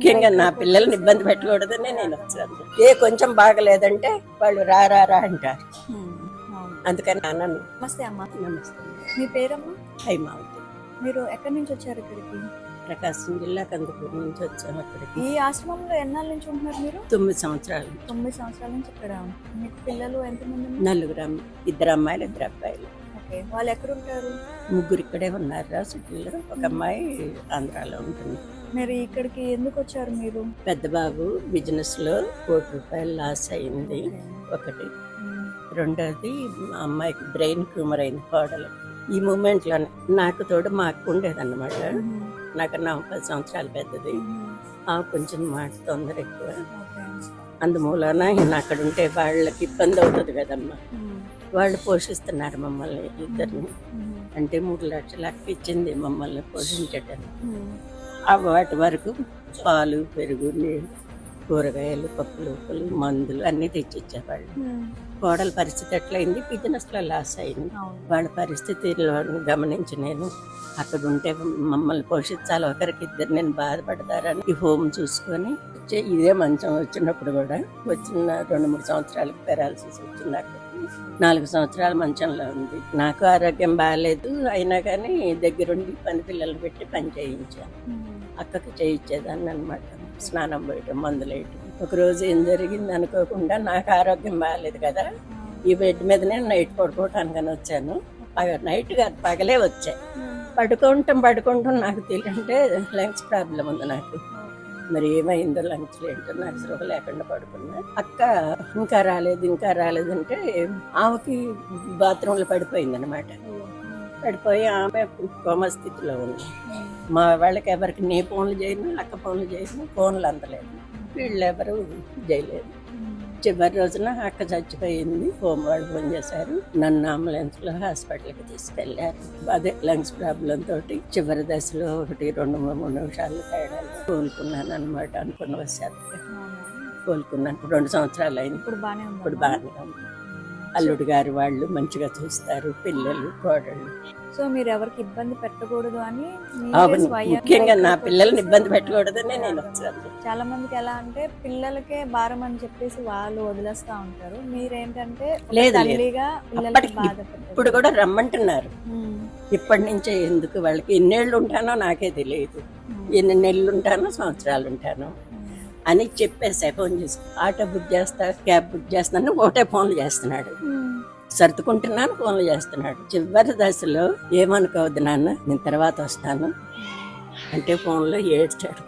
ముఖ్యంగా నా పిల్లల్ని ఇబ్బంది పెట్టకూడదని నేను వచ్చాను. కొంచెం బాగలేదంటే వాళ్ళు రా అంటారు. అందుకని అన్నాను. నమస్తే అమ్మా. నమస్తే. మీ పేరమ్మా? హైమావతి. మీరు ఎక్కడి నుంచి వచ్చారు ఇక్కడికి? ప్రకాశం జిల్లా కందుకూరు నుంచి వచ్చాము అక్కడికి. ఈ ఆశ్రమంలో ఎన్నాళ్ళ నుంచి ఉంటున్నారు మీరు? 9 సంవత్సరాలు. 9 సంవత్సరాల నుంచి ఇక్కడ. మీకు పిల్లలు ఎంతమంది? 4 2 అమ్మాయిలు 2 అబ్బాయిలు. ఓకే, వాళ్ళు ఎక్కడ ఉంటారు? 3 ఇక్కడే ఉన్నారు రాసుపిల్లలు. ఒక అమ్మాయి ఆంధ్రాలో ఉంటుంది. మీరు ఇక్కడికి ఎందుకు వచ్చారు మీరు? పెద్ద బాబు బిజినెస్ లో ₹1,00,00,000 లాస్ అయింది ఒకటి. రెండోది మా అమ్మాయికి బ్రెయిన్ ట్యూమర్ అయింది కోడలు. ఈ మూమెంట్ లోనే నాకు తోడు మా అక్క ఉండేదన్నమాట. నాకన్నా 10 సంవత్సరాలు పెద్దది. కొంచెం మాట తొందర ఎక్కువ. అందుమూలన ఈయన అక్కడ ఉంటే వాళ్ళకి ఇబ్బంది అవుతుంది కదమ్మా. వాళ్ళు పోషిస్తున్నారు మమ్మల్ని ఇద్దరిని. అంటే 3 లక్షలు అక్క ఇచ్చింది మమ్మల్ని పోషించడానికి. వాటి వరకు పాలు, పెరుగు, నీళ్ళు, కూరగాయలు, పప్పులు, ఉప్పులు, మందులు అన్నీ తెచ్చిచ్చేవాళ్ళు. కోడల పరిస్థితి ఎట్లయింది? బిజినెస్లో లాస్ అయింది. వాళ్ళ పరిస్థితిలో గమనించి నేను అక్కడ ఉంటే మమ్మల్ని పోషించాలి, ఒకరికి ఇద్దరు నేను బాధపడతారని ఈ హోమ్ చూసుకొని ఇదే మంచం వచ్చినప్పుడు కూడా వచ్చిన 2-3 సంవత్సరాలకు పెరాలసిస్ వచ్చినాక 4 సంవత్సరాల మంచంలో ఉంది. నాకు ఆరోగ్యం బాగాలేదు, అయినా కానీ దగ్గరుండి పని పిల్లలు పెట్టి పని చేయించాను. అక్కకి చేయించేదాన్ని అనమాట. స్నానం పోయటం, మందులు వేయటం. ఒకరోజు ఏం జరిగింది అనుకోకుండా, నాకు ఆరోగ్యం బాగాలేదు కదా, ఈ బెడ్ మీదనే నైట్ పడుకోవటానికని వచ్చాను. నైట్ కాదు, పగలే వచ్చా. పడుకుంటాం నాకు తెలియంటే లంగ్స్ ప్రాబ్లం ఉంది నాకు. మరి ఏమైందో లంగ్స్ ఏంటో నాకు స్పృహ లేకుండా పడుకున్నా. అక్క ఇంకా రాలేదు అంటే ఆమెకి బాత్రూంలో పడిపోయింది అనమాట. పడిపోయి ఆమె కోమా స్థితిలో ఉంది. మా వాళ్ళకి ఎవరికి నీ ఫోన్లు చేయను, అక్క ఫోన్లు చేయను, ఫోన్లు అందలేదు, వీళ్ళు ఎవరు చేయలేదు. చివరి రోజున అక్క చచ్చిపోయింది. హోమ్ వాళ్ళు ఫోన్ చేశారు, నన్ను అంబులెన్స్లో హాస్పిటల్కి తీసుకెళ్లారు. అదే లంగ్స్ ప్రాబ్లం తోటి చివరి దశలో 1-2-3 నిమిషాలు తేడాలు కోలుకున్నాను అనమాట. అనుకున్న వశాత్తు కోలుకున్నాను. 2 సంవత్సరాలు అయింది. ఇప్పుడు బాగానే ఉంది. అల్లుడు గారు వాళ్ళు మంచిగా చూస్తారు, పిల్లలు, కోడళ్ళు. సో మీరు ఎవరికి ఇబ్బంది పెట్టకూడదు అని ముఖ్యంగా నా పిల్లల్ని ఇబ్బంది పెట్టకూడదని నేను వచ్చాను. చాలా మందికి ఎలా అంటే పిల్లలకే భారం అని చెప్పేసి వాళ్ళు వదిలేస్తా ఉంటారు. మీరేంటంటే తల్లిగా పిల్లలకి బాధ ఇప్పుడు కూడా రమ్మంటున్నారు. ఇప్పటి నుంచే ఎందుకు, వాళ్ళకి ఎన్నేళ్ళు ఉంటానో నాకే తెలియదు. ఎన్ని నెలలు ఉంటానో సంవత్సరాలు ఉంటానో అని చెప్పేసి ఫోన్ చేసి ఆటో బుక్ చేస్తా, క్యాబ్ బుక్ చేస్తాను, ఒకటే ఫోన్లు చేస్తున్నాడు. సర్దుకుంటున్నాను, ఫోన్లు చేస్తున్నాడు. చివరి దశలో ఏమనుకోవద్దు నాన్న, నేను తర్వాత వస్తాను అంటే ఫోన్లో ఏడ్చాడు.